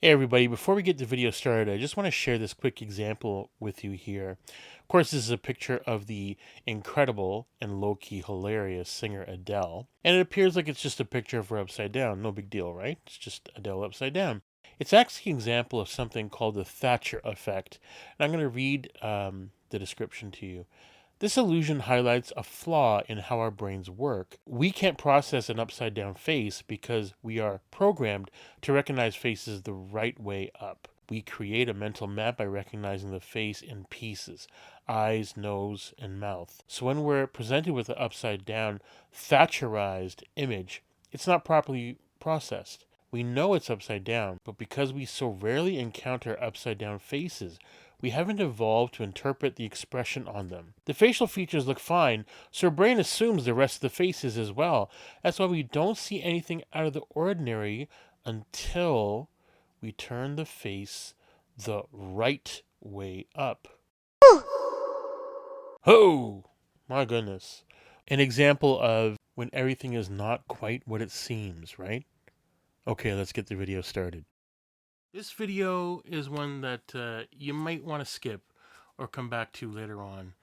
Hey everybody, before we get the video started, I just want to share this quick example with you here. Of course, this is a picture of the incredible and low-key hilarious singer Adele. And it appears like it's just a picture of her upside down. No big deal, right? It's just Adele upside down. It's actually an example of something called the Thatcher effect. And I'm going to read the description to you. This illusion highlights a flaw in how our brains work. We can't process an upside down face because we are programmed to recognize faces the right way up. We create a mental map by recognizing the face in pieces: eyes, nose, and mouth. So when we're presented with an upside down, Thatcherized image, it's not properly processed. We know it's upside down, but because we so rarely encounter upside down faces, we haven't evolved to interpret the expression on them. The facial features look fine, so our brain assumes the rest of the face is as well. That's why we don't see anything out of the ordinary until we turn the face the right way up. Oh, my goodness. An example of when everything is not quite what it seems, right? Okay, let's get the video started. This video is one that you might want to skip or come back to later on.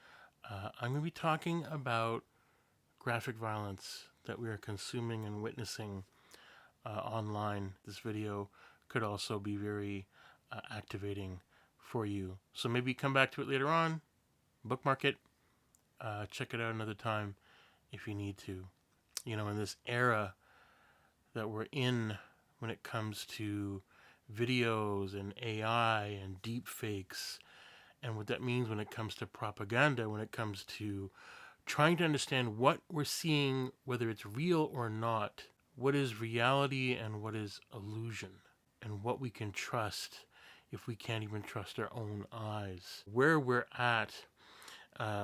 I'm going to be talking about graphic violence that we are consuming and witnessing online. This video could also be very activating for you. So maybe come back to it later on, bookmark it, check it out another time if you need to. You know, in this era that we're in when it comes to videos and AI and deep fakes, and what that means when it comes to propaganda, when it comes to trying to understand what we're seeing, whether it's real or not, what is reality and what is illusion, and what we can trust if we can't even trust our own eyes. Where we're at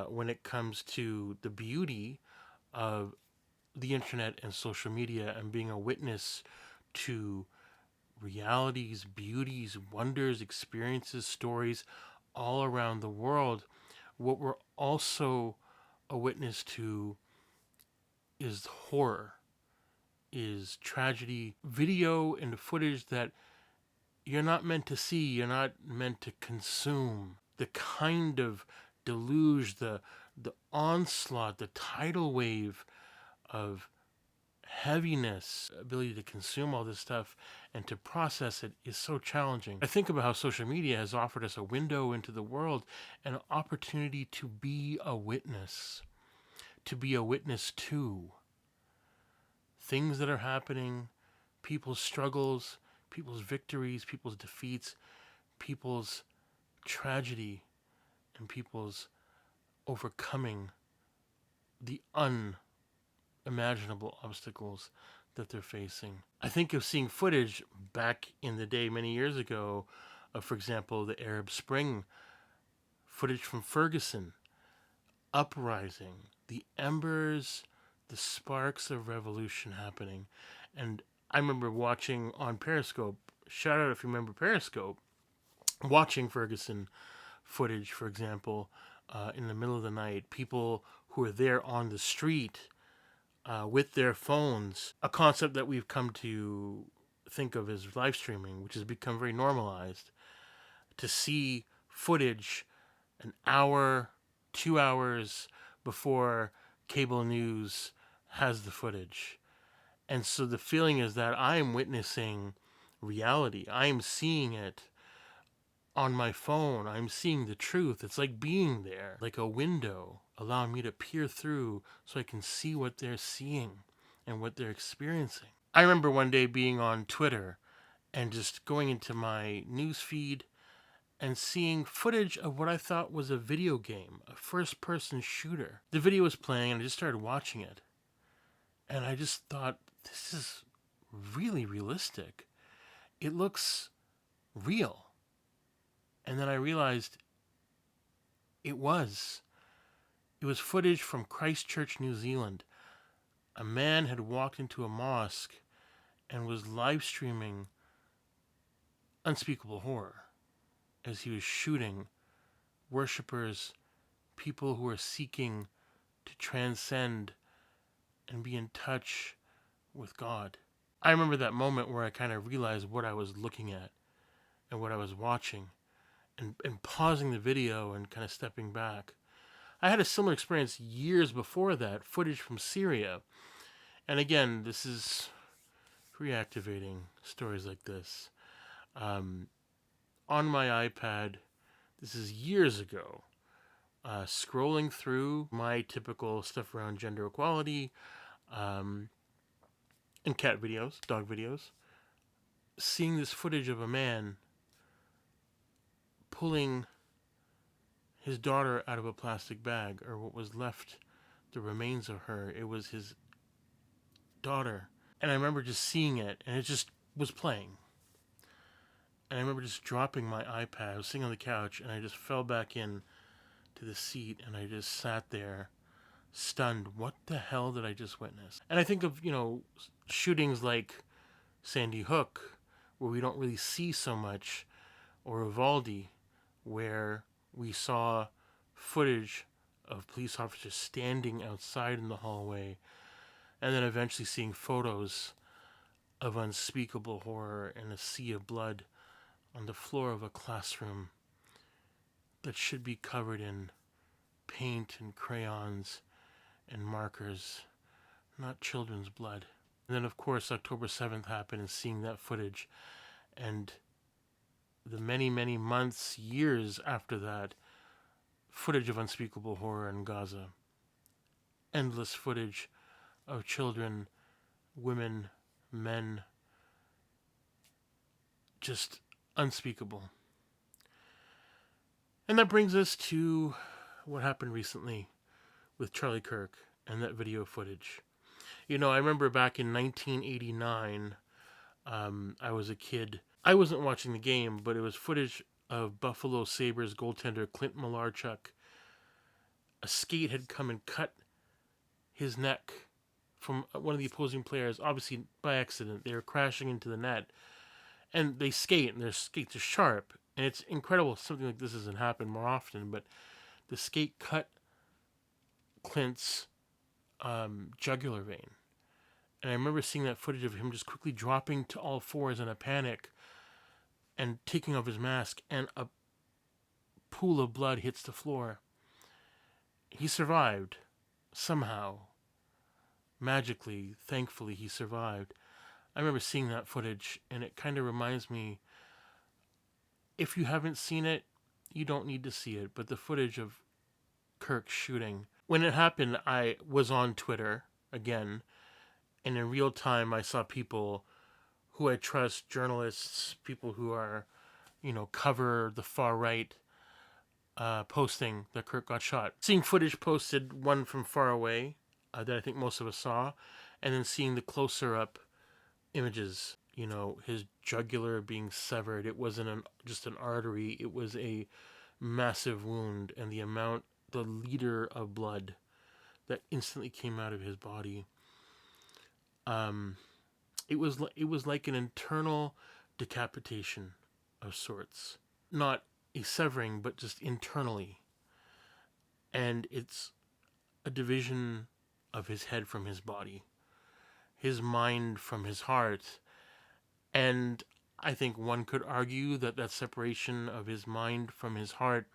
when it comes to the beauty of the internet and social media and being a witness to realities, beauties, wonders, experiences, stories all around the world. What we're also a witness to is horror, is tragedy, video and footage that you're not meant to see, you're not meant to consume. The kind of deluge, the onslaught, the tidal wave of heaviness, ability to consume all this stuff and to process it is so challenging. I think about how social media has offered us a window into the world and an opportunity to be a witness to things that are happening, people's struggles, people's victories, people's defeats, people's tragedy, and people's overcoming the unimaginable obstacles that they're facing. I think of seeing footage back in the day many years ago of, for example, the Arab Spring, footage from Ferguson, uprising, the embers, the sparks of revolution happening. And I remember watching on Periscope, shout out if you remember Periscope, watching Ferguson footage, for example, in the middle of the night, people who are there on the street with their phones, a concept that we've come to think of as live streaming, which has become very normalized, to see footage an hour, 2 hours before cable news has the footage. And so the feeling is that I am witnessing reality. I am seeing it on my phone. I'm seeing the truth. It's like being there, like a window, allowing me to peer through so I can see what they're seeing and what they're experiencing. I remember one day being on Twitter and just going into my news feed and seeing footage of what I thought was a video game, a first-person shooter. The video was playing and I just started watching it. And I just thought, this is really realistic. It looks real. And then I realized it was. It was footage from Christchurch, New Zealand. A man had walked into a mosque and was live streaming unspeakable horror as he was shooting worshippers, people who are seeking to transcend and be in touch with God. I remember that moment where I kind of realized what I was looking at. and what I was watching, and pausing the video and kind of stepping back. I had a similar experience years before that, footage from Syria. And again, this is reactivating stories like this. On my iPad, this is years ago, scrolling through my typical stuff around gender equality, um, and cat videos, dog videos, seeing this footage of a man pulling his daughter out of a plastic bag, or what was left, the remains of her. It was his daughter. And I remember just seeing it, and it just was playing. And I remember just dropping my iPad. I was sitting on the couch, and I just fell back in to the seat, and I just sat there, stunned. What the hell did I just witness? And I think of, shootings like Sandy Hook, where we don't really see so much, or Uvalde, where we saw footage of police officers standing outside in the hallway, and then eventually seeing photos of unspeakable horror and a sea of blood on the floor of a classroom that should be covered in paint and crayons and markers, not children's blood. And then, of course, October 7th happened, and seeing that footage, and the many, many months, years after that, footage of unspeakable horror in Gaza. Endless footage of children, women, men, just unspeakable. And that brings us to what happened recently with Charlie Kirk and that video footage. I remember back in 1989, I was a kid. I wasn't watching the game, but it was footage of Buffalo Sabres goaltender Clint Malarchuk. A skate had come and cut his neck from one of the opposing players, obviously by accident. They were crashing into the net. And they skate, and their skates are sharp. And it's incredible something like this doesn't happen more often, but the skate cut Clint's jugular vein. And I remember seeing that footage of him just quickly dropping to all fours in a panic and taking off his mask, and a pool of blood hits the floor. He survived, somehow. Magically, thankfully, he survived. I remember seeing that footage, and it kind of reminds me, if you haven't seen it, you don't need to see it, but the footage of Kirk shooting. When it happened, I was on Twitter, again, and in real time I saw people who I trust, journalists, people who are, cover the far right, posting that Kirk got shot. Seeing footage posted, one from far away, that I think most of us saw, and then seeing the closer up images, his jugular being severed. It wasn't just an artery, it was a massive wound, and the liter of blood that instantly came out of his body. It was like an internal decapitation of sorts, not a severing, but just internally. And it's a division of his head from his body, his mind from his heart. And I think one could argue that that separation of his mind from his heart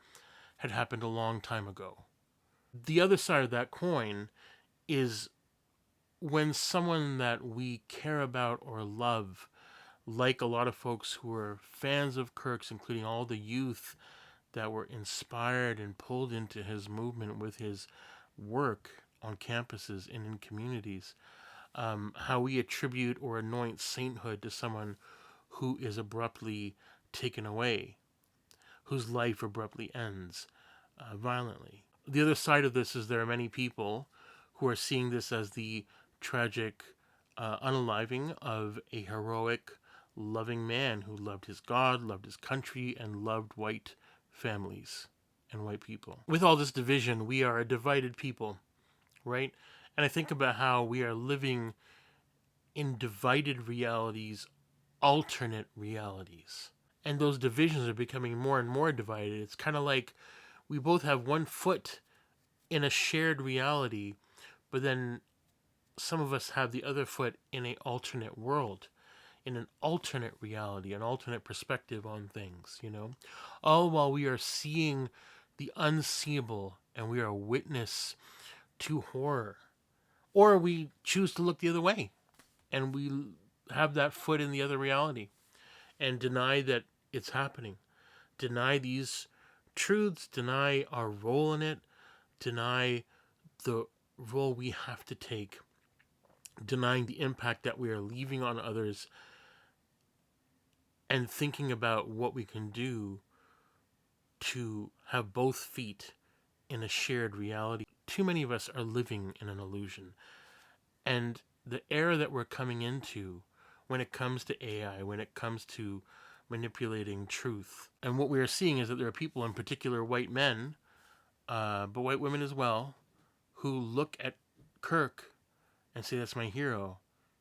had happened a long time ago. The other side of that coin is when someone that we care about or love, like a lot of folks who are fans of Kirk's, including all the youth that were inspired and pulled into his movement with his work on campuses and in communities, how we attribute or anoint sainthood to someone who is abruptly taken away, whose life abruptly ends violently. The other side of this is there are many people who are seeing this as the tragic unaliving of a heroic, loving man who loved his God, loved his country, and loved white families and white people. With all this division, we are a divided people, right? And I think about how we are living in divided realities, alternate realities. And those divisions are becoming more and more divided. It's kind of like we both have one foot in a shared reality, but then some of us have the other foot in an alternate world, in an alternate reality, an alternate perspective on things, you know? All while we are seeing the unseeable and we are a witness to horror. Or we choose to look the other way and we have that foot in the other reality and deny that it's happening. Deny these truths, deny our role in it, deny the role we have to take, denying the impact that we are leaving on others, and thinking about what we can do to have both feet in a shared reality. Too many of us are living in an illusion. And the era that we're coming into when it comes to AI, when it comes to manipulating truth, and what we are seeing is that there are people, in particular white men, but white women as well, who look at Kirk and say, that's my hero.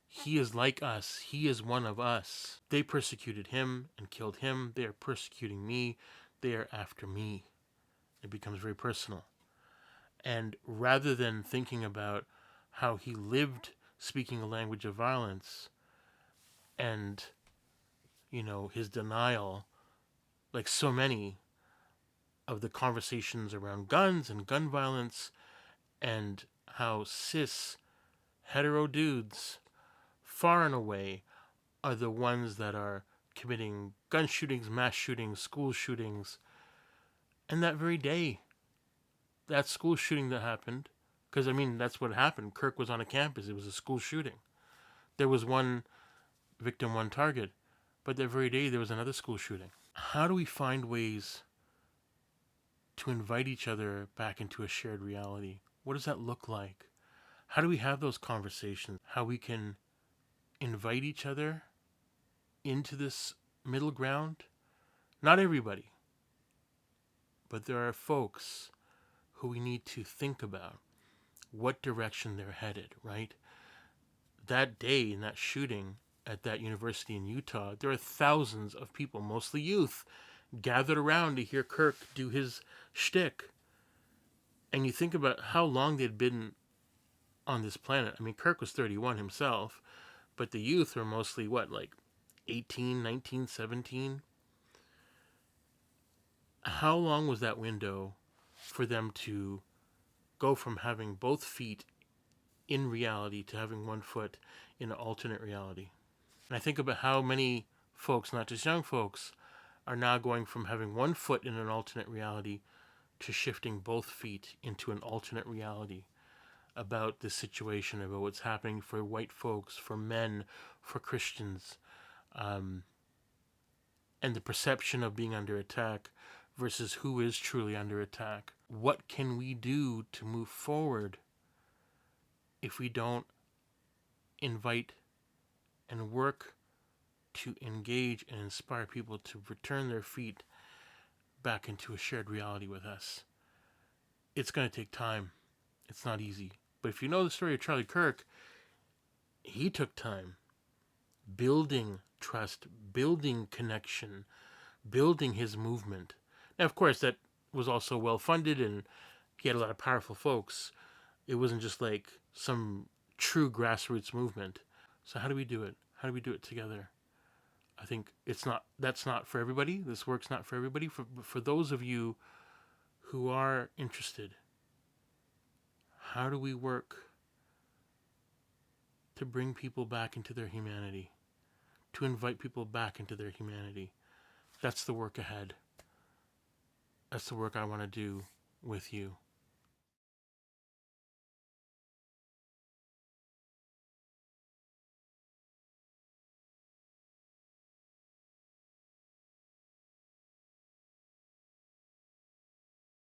He is like us. He is one of us. They persecuted him and killed him. They are persecuting me. They are after me. It becomes very personal. And rather than thinking about how he lived speaking a language of violence and, you know, his denial, like so many of the conversations around guns and gun violence, and how cis hetero dudes far and away are the ones that are committing gun shootings, mass shootings, school shootings. And that very day, that school shooting that happened, because I mean, that's what happened. Kirk was on a campus, it was a school shooting. There was one victim, one target, but that very day there was another school shooting. How do we find ways to invite each other back into a shared reality? What does that look like? How do we have those conversations? How we can invite each other into this middle ground? Not everybody, but there are folks who we need to think about what direction they're headed, right? That day in that shooting at that university in Utah, there are thousands of people, mostly youth, gathered around to hear Kirk do his shtick. And you think about how long they'd been on this planet. I mean, Kirk was 31 himself, but the youth were mostly what, like 18, 19, 17? How long was that window for them to go from having both feet in reality to having one foot in an alternate reality? And I think about how many folks, not just young folks, are now going from having one foot in an alternate reality to shifting both feet into an alternate reality about this situation, about what's happening for white folks, for men, for Christians, and the perception of being under attack versus who is truly under attack. What can we do to move forward if we don't invite and work to engage and inspire people to return their feet back into a shared reality with us? It's going to take time. It's not easy. But if you know the story of Charlie Kirk, he took time building trust, building connection, building his movement. Now, of course, that was also well funded and he had a lot of powerful folks. It wasn't just like some true grassroots movement. So how do we do it? How do we do it together? I think that's not for everybody. This work's not for everybody. For those of you who are interested, how do we work to bring people back into their humanity? To invite people back into their humanity? That's the work ahead. That's the work I want to do with you.